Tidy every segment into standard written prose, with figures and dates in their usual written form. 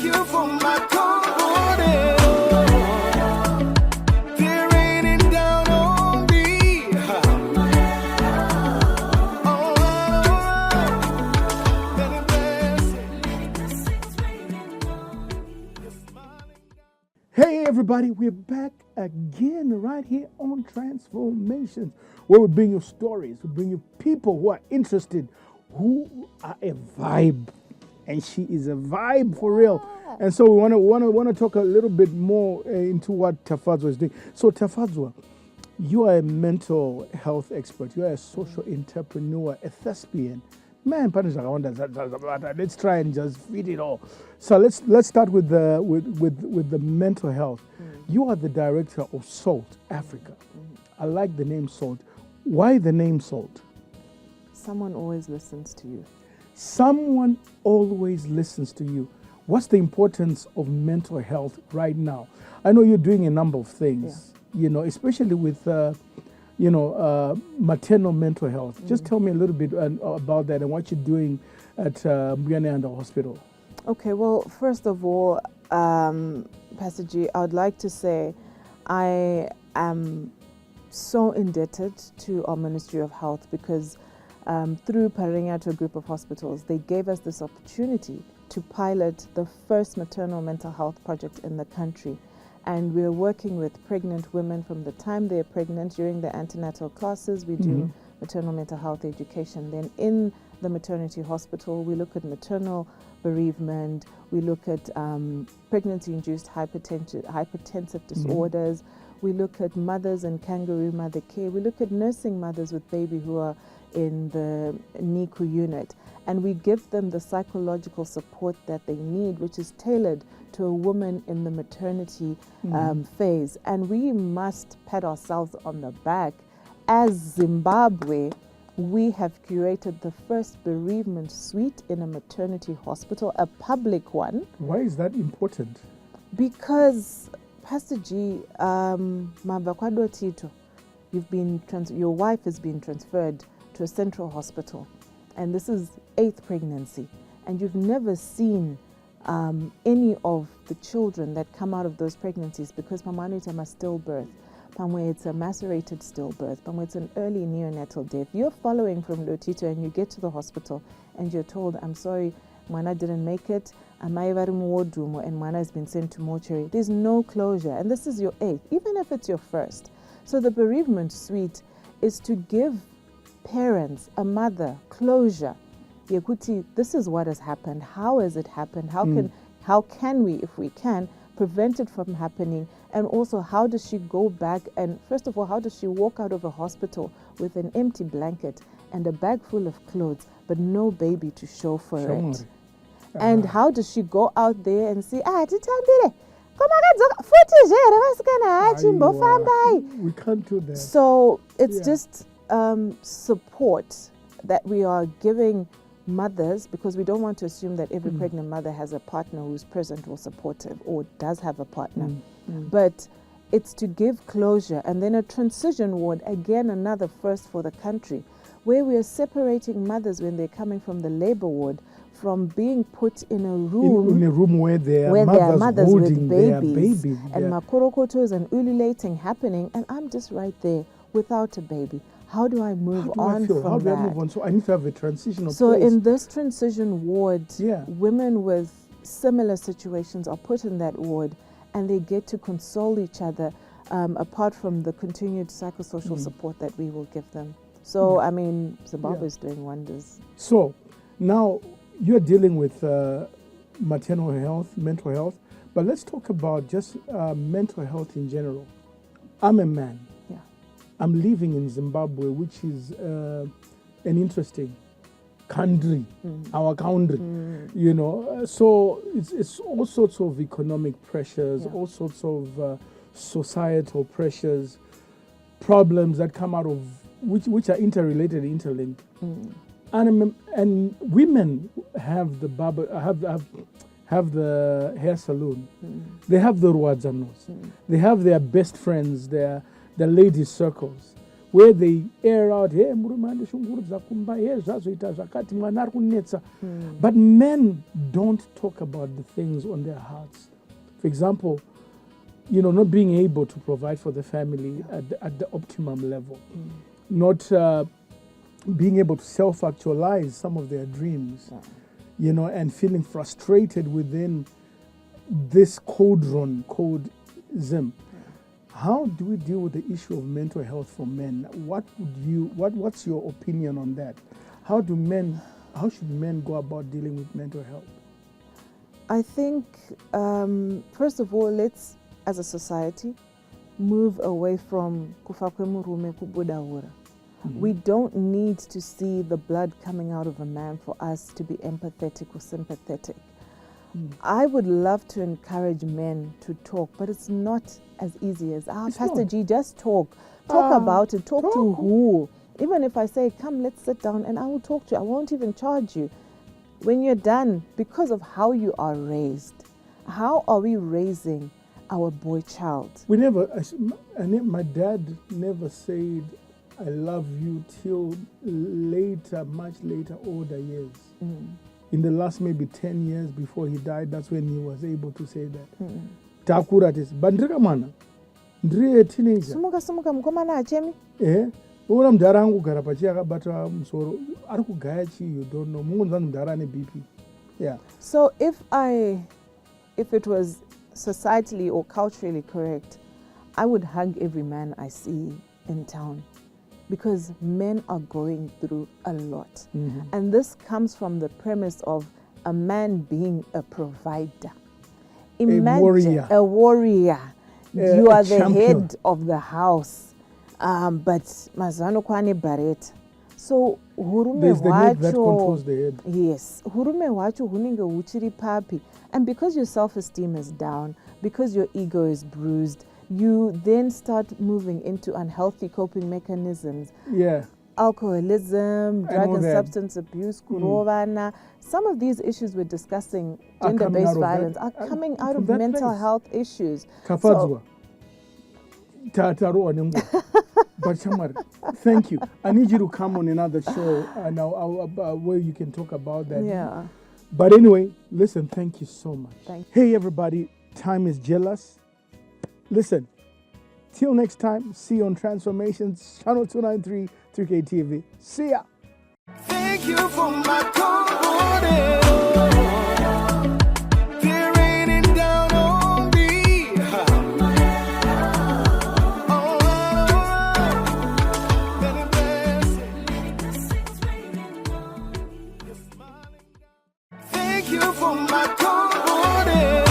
thank you for my confidence. They're raining down on me. Hey everybody, we're back again right here on Transformations, where we bring you stories, we bring you people who are interested, who are a vibe, and she is a vibe for real. And so we want to talk a little bit more into what Tafadzwa is doing. So Tafadzwa, you are a mental health expert, you are a social entrepreneur, a thespian. Man, let's try and just feed it all. So let's start with the mental health. You are the director of SALT Africa. I like the name SALT. Why the name SALT? Someone always listens to you. Someone always listens to you. What's the importance of mental health right now? I know you're doing a number of things, especially with maternal mental health. Just tell me a little bit about that and what you're doing at Mbuyane Hospital. Okay, well, first of all, Pastor G, I would like to say I am so indebted to our Ministry of Health because through Paringa to a group of hospitals, they gave us this opportunity to pilot the first maternal mental health project in the country. And we're working with pregnant women from the time they're pregnant. During the antenatal classes, we do maternal mental health education. Then in the maternity hospital, we look at maternal bereavement, we look at pregnancy-induced hypertensive disorders, we look at mothers and kangaroo mother care, we look at nursing mothers with baby who are in the NICU unit. And we give them the psychological support that they need, which is tailored to a woman in the maternity phase. And we must pat ourselves on the back. As Zimbabwe, we have curated the first bereavement suite in a maternity hospital, a public one. Why is that important? Because, Pastor G, Mavakwadwa Tito, your wife has been transferred to a central hospital. And this is 8th pregnancy. And you've never seen any of the children that come out of those pregnancies because Pamanita must stillbirth. Pamwe, it's a macerated stillbirth. Pamwe, it's an early neonatal death. You're following from Lotito and you get to the hospital and you're told, I'm sorry, Mwana didn't make it. And Mwana has been sent to mortuary. There's no closure. And this is your 8th, even if it's your first. So the bereavement suite is to give parents, a mother, closure. Yekuti, this is what has happened. How has it happened? How can we, if we can, prevent it from happening? And also, how does she go back? And first of all, how does she walk out of a hospital with an empty blanket and a bag full of clothes, but no baby to show for it? And how does she go out there and say, we can't do that. So it's just support that we are giving mothers, because we don't want to assume that every pregnant mother has a partner who's present or supportive or does have a partner. But it's to give closure. And then a transition ward, again, another first for the country, where we are separating mothers when they're coming from the labor ward from being put in a room, where there are mothers with babies, babies and makorokotos and ululating happening, and I'm just right there without a baby. How do I move on from that? How do I move on? So I need to have a transitional So place. in this transition ward, women with similar situations are put in that ward and they get to console each other apart from the continued psychosocial support that we will give them. So, I mean, Zimbabwe is doing wonders. So now you're dealing with maternal health, mental health, but let's talk about just mental health in general. I'm a man. I'm living in Zimbabwe, which is an interesting country, our country, So it's all sorts of economic pressures, all sorts of societal pressures, problems that come out of which are interrelated, interlinked. And women have the have the hair salon. They have the ruadzanos. They have their best friends, their ladies' circles, where they air out, hey, murume andishungurudza kumba, hey, zvazoita zvakati, mwana ari kunetsa. But men don't talk about the things on their hearts. For example, not being able to provide for the family at the optimum level, not being able to self-actualize some of their dreams, and feeling frustrated within this cauldron called Zim. How do we deal with the issue of mental health for men? What's your opinion on that? How should men go about dealing with mental health? I think, first of all, let's, as a society, move away from kufakwe murume kubudahura. We don't need to see the blood coming out of a man for us to be empathetic or sympathetic. I would love to encourage men to talk, but it's not as easy as, Pastor G, just talk. Talk about it. Talk to who? Even if I say, come, let's sit down and I will talk to you. I won't even charge you. When you're done, because of how you are raised, how are we raising our boy child? My dad never said, I love you till later, much later, older years. In the last maybe 10 years before he died, that's when he was able to say that. Takuratis. Bandrika mana. Ndri a teenager. Sumuka mkomana achemi? Ura mdara angu gara pachi akabata msoro. Ari kugaya chi, you don't know. Mungu nzanu mdara ne BP. Yeah. So if it was societally or culturally correct, I would hug every man I see in town. Because men are going through a lot. And this comes from the premise of a man being a provider. Imagine a warrior. You are the champion. Head of the house. But mazano kwani bareta. So hurume there's the wacho, head that controls the head. Yes. Hurume wacho huninga uchiri papi. And because your self-esteem is down, because your ego is bruised, you then start moving into unhealthy coping mechanisms. Yeah. Alcoholism, drug and substance abuse, kurovana. Some of these issues we're discussing, gender-based violence, are coming out of mental health issues. Tafadzwa. But Shamar, thank you. I need you to come on another show where you can talk about that. Yeah. But anyway, listen, thank you so much. Thank you. Hey everybody, time is jealous. Listen, till next time, see you on Transformations, Channel 293, 3K TV. See ya. Thank you for my confidence. They're raining down on me. Thank you for my confidence.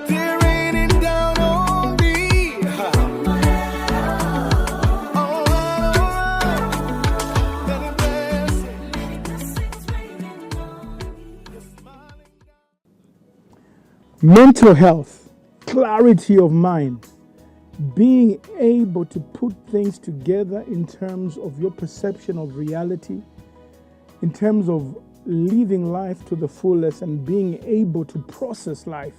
They're raining down on me. Mental health, clarity of mind, being able to put things together in terms of your perception of reality, in terms of living life to the fullest and being able to process life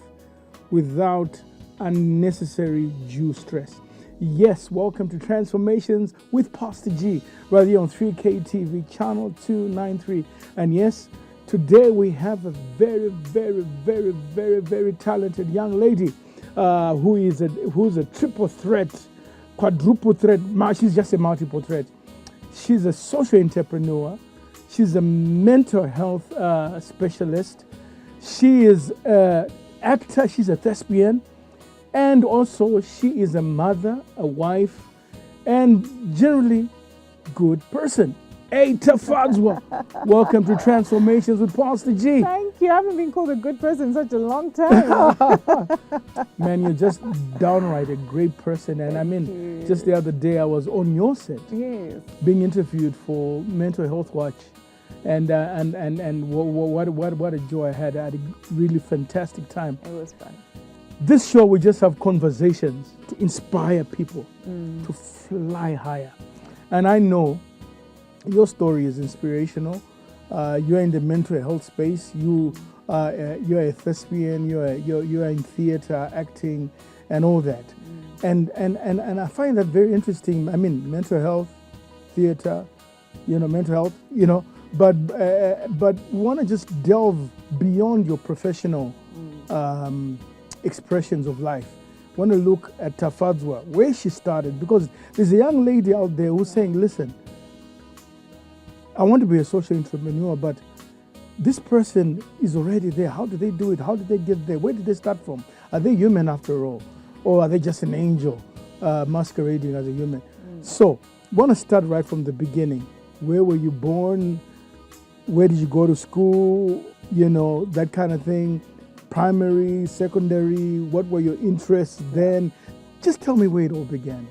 without unnecessary due stress. Yes, welcome to Transformations with Pastor G, right here on 3K TV, Channel 293. And yes, today we have a very, very, very, very, very talented young lady who's a triple threat, quadruple threat. She's just a multiple threat. She's a social entrepreneur. She's a mental health specialist. She is an actor. She's a thespian. And also she is a mother, a wife, and generally good person. Hey, Tafadzwa. Welcome to Transformations with Pastor G. Thank you. I haven't been called a good person in such a long time. Man, you're just downright a great person. And Thank you. Just the other day, I was on your set, Yes. being interviewed for Mental Health Watch. And what a joy I had. I had a really fantastic time. It was fun. This show, we just have conversations to inspire people to fly higher. And I know your story is inspirational. You're in the mental health space. You're a thespian. You're in theater, acting, and all that. And I find that very interesting. I mean, mental health, theater, mental health, but want to just delve beyond your professional expressions of life. Want to look at Tafadzwa, where she started, because there's a young lady out there who's saying, listen, I want to be a social entrepreneur, but this person is already there. How did they do it? How did they get there? Where did they start from? Are they human after all? Or are they just an angel masquerading as a human? So, want to start right from the beginning. Where were you born? Where did you go to school? That kind of thing. Primary, secondary, what were your interests then? Just tell me where it all began.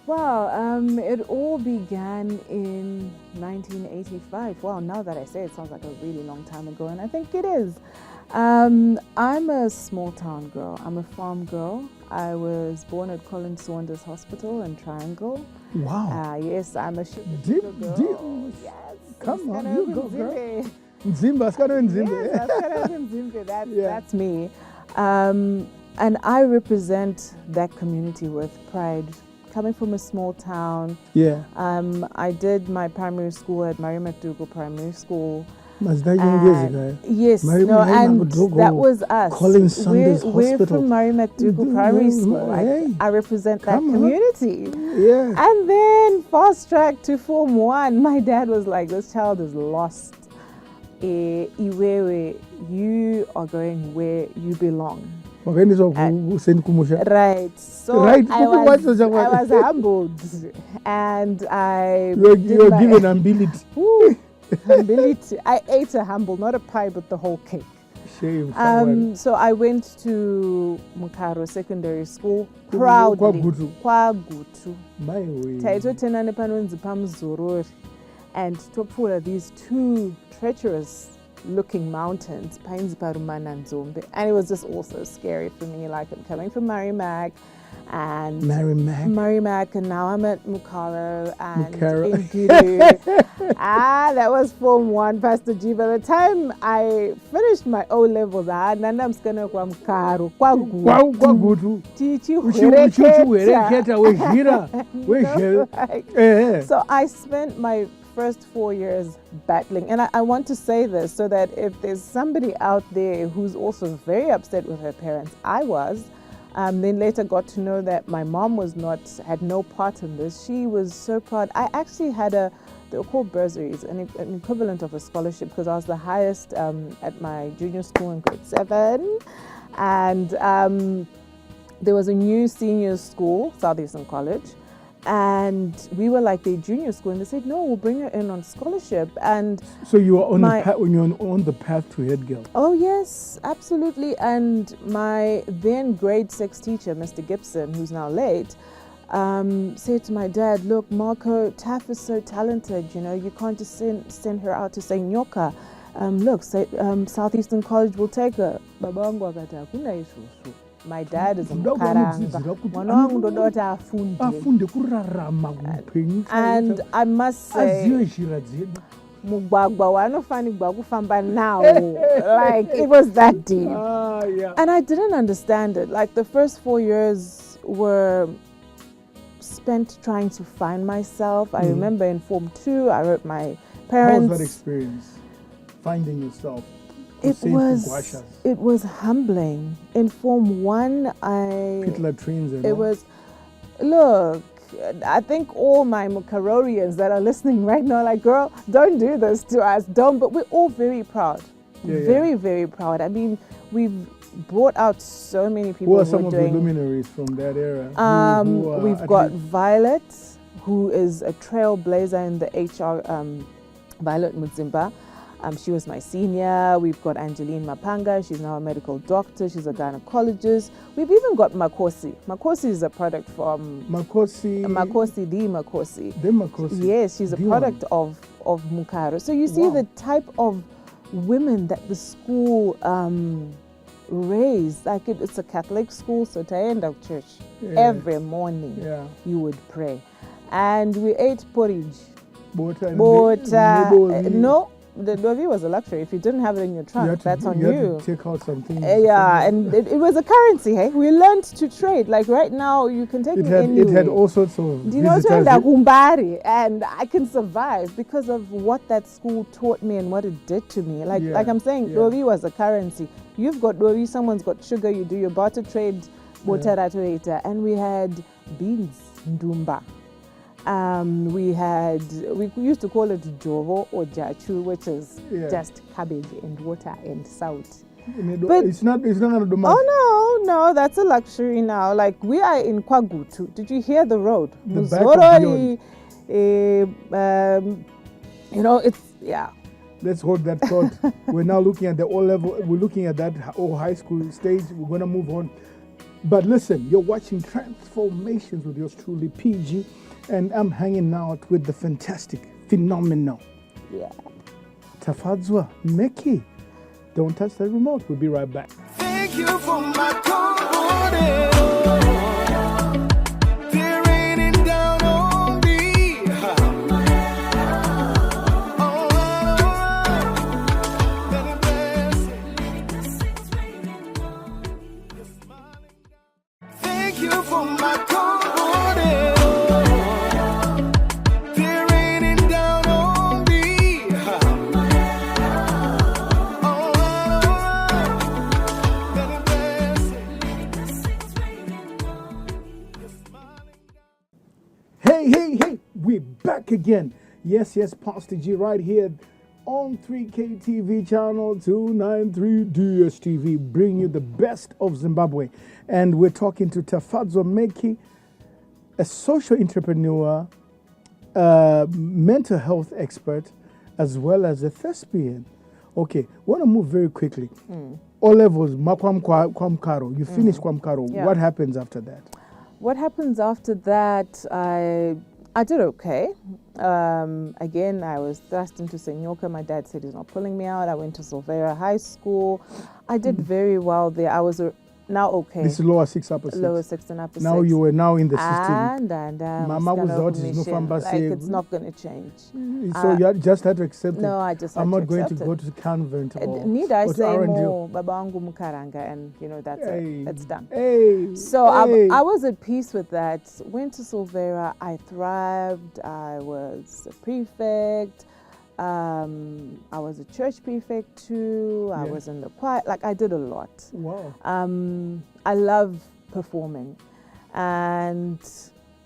Well, it all began in 1985. Wow, now that I say it, sounds like a really long time ago, and I think it is. I'm a small town girl. I'm a farm girl. I was born at Colin Saunders Hospital in Triangle. Wow. Yes, I'm a sugar girl. Yes. Come on, you go, girl. Nzimba, that's me. And I represent that community with pride. Coming from a small town. Yeah. I did my primary school at Meck Primary School. Yes, and that was us. Colin Saunders Hospital. We're from Meck Primary School. I represent that community. Yeah. And then fast track to Form 1. My dad was like, this child is lost. Iwewe, you are going where you belong. Right. So right. I was humbled, and you were given ability. Ability. I ate a humble, not a pie, but the whole cake. Shame. So I went to Mukaro Secondary School proudly. Kwagutu. My way. Taito tenane panwenzi pamzorori, and topula these two treacherous looking mountains, Painzi Parumana and Zombe. And it was just also scary for me. Like, I'm coming from Meck, and Meck, and now I'm at Mukaro and Inguru. That was Form 1, Pastor G. By the time I finished my O levels, Nandam Skana kwa Mukaro, kwa Gutu. So I spent my first 4 years battling, and I want to say this so that if there's somebody out there who's also very upset with her parents, I was, then later got to know that my mom had no part in this. She was so proud. I actually had they were called bursaries, an equivalent of a scholarship, because I was the highest at my junior school in grade 7, and there was a new senior school, Southeastern College, and we were like their junior school, and they said, no, we'll bring her in on scholarship. And so you were on the path to head girl. Oh yes, absolutely. And my then grade 6 teacher, Mr. Gibson, who's now late, said to my dad, look, Marco, Taff is so talented, you can't just send her out to say nyoka. Look, Southeastern College will take her. My dad is a Mkaranga. And I must say, Mugwagwa wanofani gwagufamba now. Like, it was that deep. Yeah. And I didn't understand it. Like, the first 4 years were spent trying to find myself. I remember in Form 2, I wrote my parents. How was that experience? Finding yourself? It was humbling. In Form 1, look, I think all my Mukarorians that are listening right now are like, girl, don't do this to us, but we're all very proud. Very, very proud. I mean, we've brought out so many people. Who are some of the luminaries from that era? We've got Violet, who is a trailblazer in the HR, Violet Mudzimba. She was my senior. We've got Angeline Mapanga. She's now a medical doctor. She's a gynecologist. We've even got Makosi. Makosi is a product from... Makosi. The Makosi. Yes, she's a product of Mukaro. So you see the type of women that the school raised. Like it's a Catholic school, so to end of church, every morning you would pray. And we ate porridge. Bota. No. the Dovi was a luxury. If you didn't have it in your trunk, that's on you. you. Had to take out something. Yeah, and it was a currency. Hey, we learned to trade. Like right now, you can take me anywhere. It had all sorts of. Do you know what I'm saying? And I can survive because of what that school taught me and what it did to me. Like I'm saying, Dovi was a currency. You've got Dovi, someone's got sugar. You do your barter trade, and we had beans, ndumba. We used to call it jovo or jachu, which is just cabbage and water and salt. But it's not gonna do much. Oh no, that's a luxury now. Like we are in Kwagutu. Did you hear the road? The back of it's Let's hold that thought. We're now looking at the O level. We're looking at that high school stage. We're gonna move on. But listen, you're watching Transformations with yours truly, PG. And I'm hanging out with the fantastic, phenomenal Tafadzwa, Meck. Don't touch that remote. We'll be right back. Thank you for my confidence. They're raining down on me. Thank you for my confidence. Hey, we're back again. Yes, Pastor G right here on 3K TV channel 293 DSTV, bring you the best of Zimbabwe. And we're talking to Tafadzwa Meck, a social entrepreneur, mental health expert, as well as a thespian. Okay, want to move very quickly. O levels, Kwamkaro. You finish Kwamkaro. Yeah. What happens after that? What happens after that? I did okay. Again, I was thrust into Senyoka. My dad said he's not pulling me out. I went to Silvera High School. I did very well there. I was now okay. This is lower 6, upper 6. Lower 6 and upper 6. Now you were now in the system. And Mama was out, it's not going to change. So you just had to accept it. No, I just had I'm to not going to accept go to the convent. Need I say R&D. more? Babangu Mukaranga, and that's it. It's done. So I was at peace with that. Went to Silvera. I thrived. I was a prefect. I was a church prefect too. I was in the choir. Like I did a lot. Wow. I love performing, and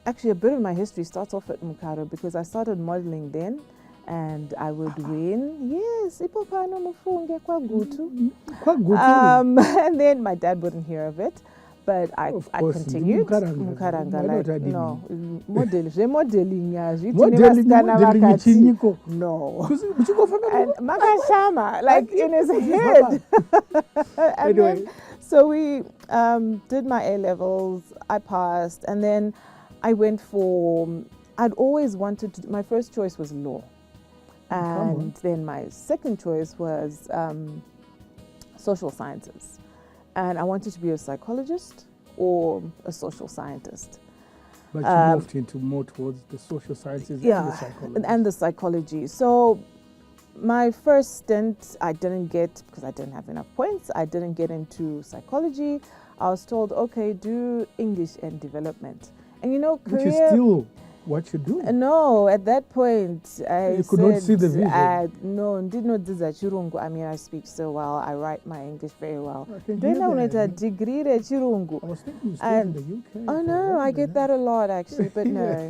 actually a bit of my history starts off at Mukaro because I started modeling then, and I would win. Yes, and then my dad wouldn't hear of it. But I continued. No, modeling. No. And Makashama, like in his head. Anyway. So we did my A-levels. I passed, and then I went for. I'd always wanted to. My first choice was law, and then my second choice was social sciences. And I wanted to be a psychologist or a social scientist. But you moved into more towards the social sciences and the psychology. And the psychology. So my first stint, I didn't get, because I didn't have enough points, I didn't get into psychology. I was told, okay, do English and development. And Which is still what you do. No, at that point, I could not see the vision. No, did not do that. Chirungu. I mean, I speak so well. I write my English very well. Do you know a degree in Chirungu? I was thinking you stayed in the UK. Oh no, I get that a lot actually, but no,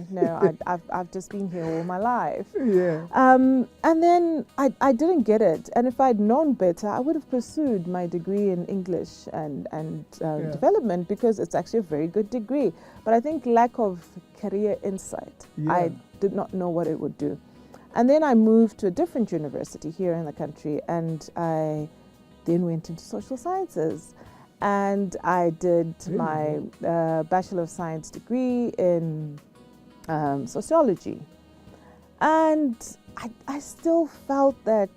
I've just been here all my life. Yeah. And then I didn't get it, and if I'd known better, I would have pursued my degree in English and development, because it's actually a very good degree. But I think lack of career insight, I did not know what it would do. And then I moved to a different university here in the country, and I then went into social sciences, and I did my Bachelor of Science degree in sociology. And I still felt that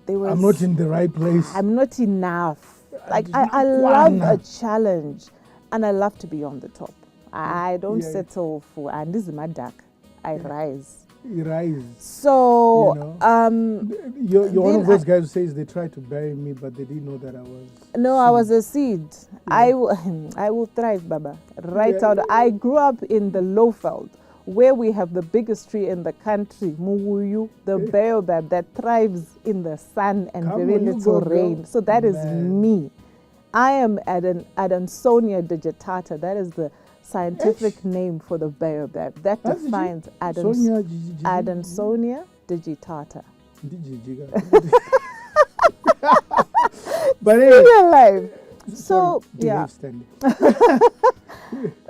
there was... I'm not in the right place. I'm not enough. Like I love a challenge, and I love to be on the top. I don't settle for, and this is my dark. I rise. Rise. So, You know? You're one then of those guys who says they tried to bury me, but they didn't know that I was. no, I was a seed. Yeah. I will thrive, Baba. Right Yeah. out. I grew up in the Lowveld, where we have the biggest tree in the country, Muguyu, the baobab that thrives in the sun and Come very on, you little go, girl. rain. So that is Man. me. I am Adansonia digitata. That is the scientific name for the baobab. That How did you- defines Sonia Adansonia digitata. But In hey, your life. So, sorry, yeah. behave, Stanley.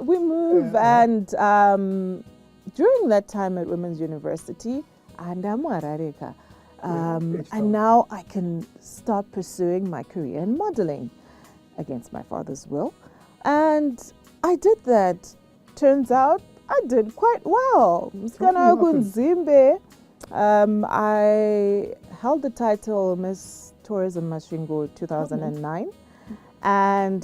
We move, and during that time at Women's University, and now I can start pursuing my career in modeling against my father's will. And I did that. Turns out I did quite well. I held the title Miss Tourism Masvingo 2009. And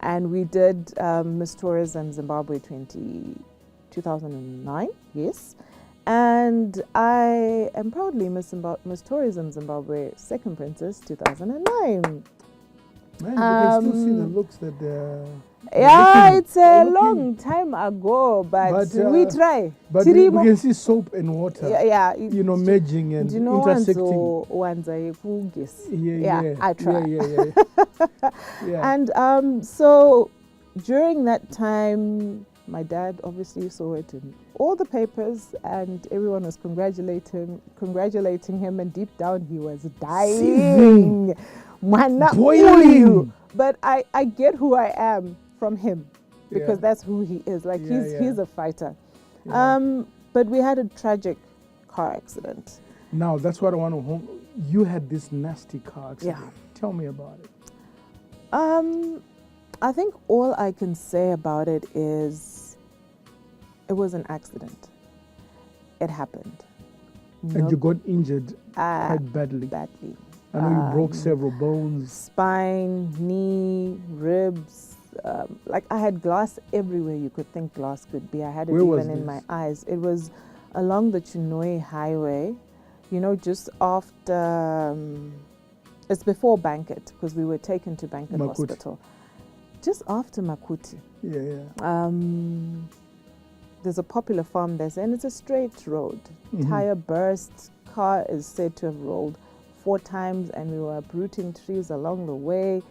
and we did Miss Tourism Zimbabwe 2009, yes. And I am proudly Miss Tourism Zimbabwe Second Princess 2009. Man, you can still see the looks that they're. Yeah, looking- it's a they're looking- long time ago, but we try. But we can see soap and water. Yeah, You know, merging and do you know intersecting. Yeah, I try. Yeah. Yeah. And so during that time, my dad obviously saw it in all the papers, and everyone was congratulating him, and deep down he was dying. Boiling. But I get who I am from him, because Yeah. that's who he is. Like Yeah, he's a fighter. Yeah. But we had a tragic car accident. Now, that's what I want to home. You had this nasty car accident. Yeah. Tell me about it. I think all I can say about it is it was an accident. It happened. And you got injured Uh, quite badly. badly. I know you broke several bones. Spine, knee, ribs. Like I had glass everywhere you could think glass could be. I had it Where was even in my this? eyes. It was along the Chinoi Highway, you know, just after, it's before Banket, because we were taken to Banket Makuti. Hospital. Just after Makuti. Yeah. There's a popular farm there, and it's a straight road. Mhm. Tire burst, car is said to have rolled 4 times, and we were uprooting trees along the way.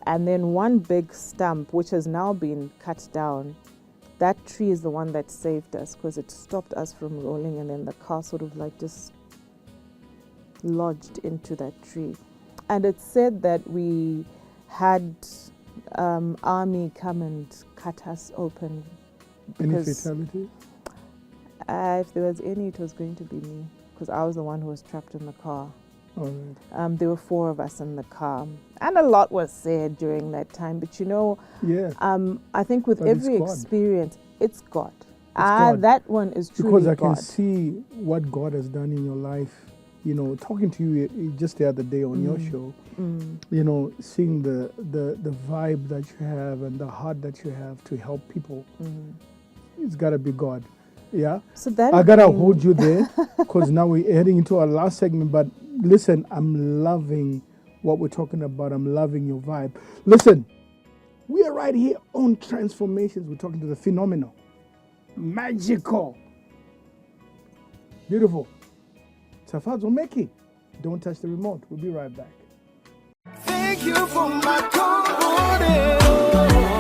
And then one big stump, which has now been cut down, that tree is the one that saved us, because it stopped us from rolling, and then the car sort of like just lodged into that tree. And it said that we had army come and cut us open. Any because, fatalities? if there was any, it was going to be me, because I was the one who was trapped in the car. All right. There were 4 of us in the car, and a lot was said during that time. But you know, Yeah. I think with But it's every God. experience, it's God. God. That one is truly Because I God. can see what God has done in your life. You know, talking to you just the other day on your show, you know, seeing the vibe that you have and the heart that you have to help people. It's got to be God. Yeah. So that I got to hold you there, because now we're heading into our last segment. But listen, I'm loving what we're talking about. I'm loving your vibe. Listen, we are right here on Transformations. We're talking to the phenomenal, magical, beautiful Tafadzwa Meck. Don't touch the remote. We'll be right back. Thank you for my company.